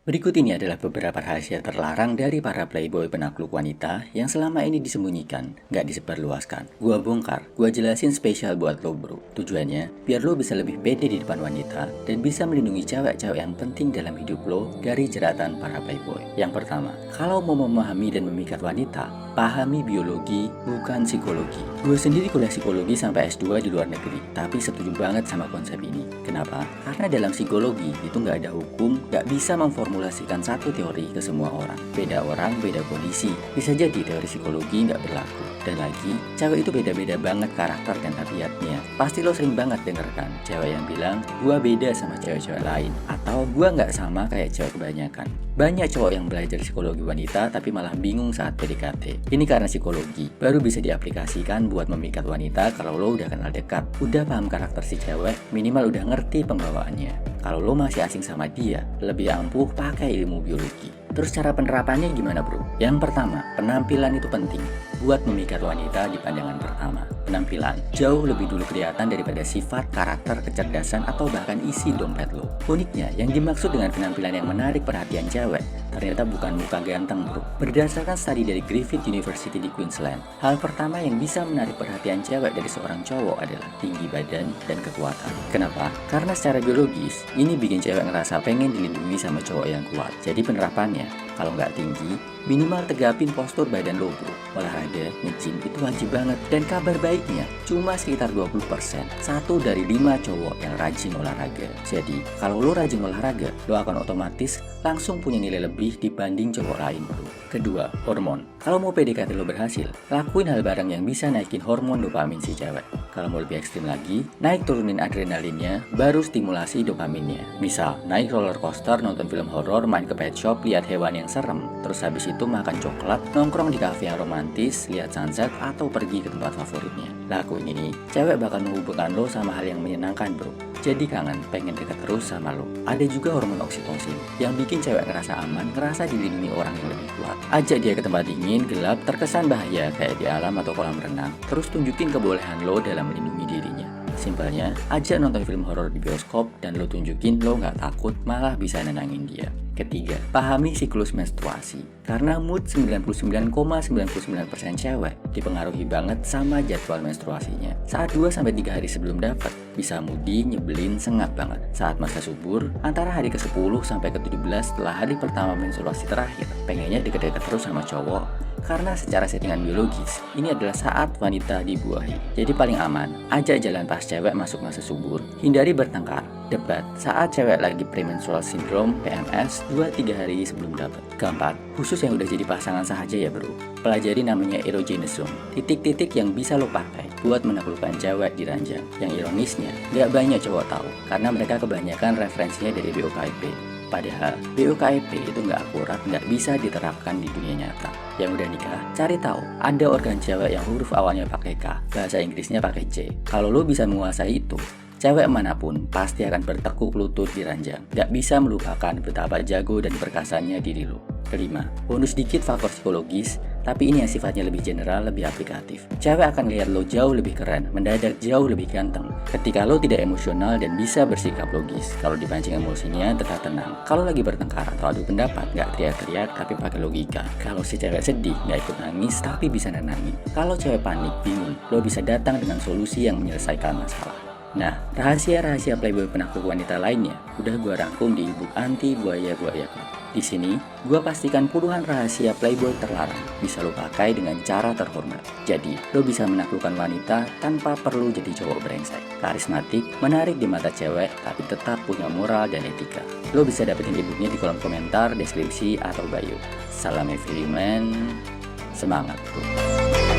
Berikut ini adalah beberapa rahasia terlarang dari para playboy penakluk wanita yang selama ini disembunyikan, nggak disebarluaskan. Gua bongkar, gua jelasin spesial buat lo bro. Tujuannya, biar lo bisa lebih pede di depan wanita dan bisa melindungi cewek-cewek yang penting dalam hidup lo dari jeratan para playboy. Yang pertama, kalau mau memahami dan memikat wanita, pahami biologi, bukan psikologi. Gue sendiri kuliah psikologi sampai S2 di luar negeri, tapi setuju banget sama konsep ini. Kenapa? Karena dalam psikologi itu nggak ada hukum, nggak bisa memformulasikan satu teori ke semua orang. Beda orang, beda kondisi. Bisa jadi teori psikologi nggak berlaku. Dan lagi, cewek itu beda-beda banget karakter dan tabiatnya. Pasti lo sering banget denger kan, cewek yang bilang, gua beda sama cewek-cewek lain. Atau gua nggak sama kayak cewek kebanyakan. Banyak cowok yang belajar psikologi wanita tapi malah bingung saat PDKT. Ini karena psikologi baru bisa diaplikasikan buat memikat wanita kalau lo udah kenal dekat, udah paham karakter si cewek, minimal udah ngerti pembawaannya. Kalau lo masih asing sama dia, lebih ampuh pakai ilmu biologi. Terus cara penerapannya gimana bro? Yang pertama, penampilan itu penting buat memikat wanita di pandangan pertama. Penampilan jauh lebih dulu kelihatan daripada sifat, karakter, kecerdasan, atau bahkan isi dompet lo. Uniknya, yang dimaksud dengan penampilan yang menarik perhatian cewek ternyata bukan muka ganteng bro. Berdasarkan studi dari Griffith University di Queensland, hal pertama yang bisa menarik perhatian cewek dari seorang cowok adalah tinggi badan dan kekuatan. Kenapa? Karena secara biologis, ini bikin cewek ngerasa pengen dilindungi sama cowok yang kuat. Jadi penerapannya, kalau nggak tinggi, minimal tegapin postur badan lo bro. Olahraga, nge-gym itu wajib banget. Dan kabar baiknya, cuma sekitar 20%. 1 dari 5 cowok yang rajin olahraga. Jadi, kalau lo rajin olahraga, lo akan otomatis langsung punya nilai lebih dibanding cowok lain bro. Kedua, hormon. Kalau mau PDKT lo berhasil, lakuin hal bareng yang bisa naikin hormon dopamin si cewek. Kalau mau lebih ekstrim lagi, naik turunin adrenalinnya, baru stimulasi dopaminnya. Misal, naik roller coaster, nonton film horor, main ke pet shop, lihat hewan yang serem. Terus habis itu makan coklat, nongkrong di kafe yang romantis, lihat sunset, atau pergi ke tempat favoritnya. Lakuin ini, cewek bakal menghubungkan lo sama hal yang menyenangkan bro. Jadi kangen, pengen dekat terus sama lo. Ada juga hormon oksitosin, yang bikin cewek ngerasa aman, ngerasa dilindungi orang yang lebih kuat. Ajak dia ke tempat dingin, gelap, terkesan bahaya kayak di alam atau kolam renang. Terus tunjukin kebolehan lo dalam melindungi dirinya. Simpelnya, ajak nonton film horor di bioskop dan lo tunjukin lo nggak takut, malah bisa nenangin dia. Ketiga, pahami siklus menstruasi. Karena mood 99,99% cewek dipengaruhi banget sama jadwal menstruasinya. Saat 2-3 hari sebelum dapat, bisa moody, nyebelin, sengak banget. Saat masa subur, antara hari ke-10 sampai ke-17 setelah hari pertama menstruasi terakhir, pengennya deket-deket terus sama cowok. Karena secara settingan biologis, ini adalah saat wanita dibuahi. Jadi paling aman, ajak jalan pas cewek masuk masa subur. Hindari bertengkar, debat saat cewek lagi premenstrual syndrome PMS 2-3 hari sebelum dapat. Keempat, khusus yang udah jadi pasangan saja ya bro. Pelajari namanya erogenous zone, titik-titik yang bisa lo pakai buat menaklukkan cewek di ranjang. Yang ironisnya, gak banyak cowok tahu, karena mereka kebanyakan referensinya dari BOKIP. Padahal BOKIP itu nggak akurat, nggak bisa diterapkan di dunia nyata. Yang udah nikah, cari tahu ada organ cewek yang huruf awalnya pakai K, bahasa Inggrisnya pakai C. Kalau lo bisa menguasai itu, cewek manapun pasti akan bertekuk lutut di ranjang. Nggak bisa melupakan betapa jago dan perkasanya diri lo. Kelima, bonus dikit faktor psikologis, tapi ini yang sifatnya lebih general, lebih aplikatif. Cewek akan lihat lo jauh lebih keren, mendadak jauh lebih ganteng. Ketika lo tidak emosional dan bisa bersikap logis. Kalau dipancing emosinya, tetap tenang. Kalau lagi bertengkar atau adu pendapat, nggak teriak-teriak tapi pakai logika. Kalau si cewek sedih, nggak ikut nangis tapi bisa nenangin. Kalau cewek panik, bingung, lo bisa datang dengan solusi yang menyelesaikan masalah. Nah, rahasia-rahasia playboy penakluk wanita lainnya udah gue rangkum di ebook Anti Buaya-Buaya Club. Di sini, gue pastikan puluhan rahasia playboy terlarang bisa lo pakai dengan cara terhormat. Jadi, lo bisa menaklukkan wanita tanpa perlu jadi cowok brengsek. Karismatik, menarik di mata cewek, tapi tetap punya moral dan etika. Lo bisa dapetin ebooknya di kolom komentar, deskripsi, atau bio. Salam everyman, semangat bro.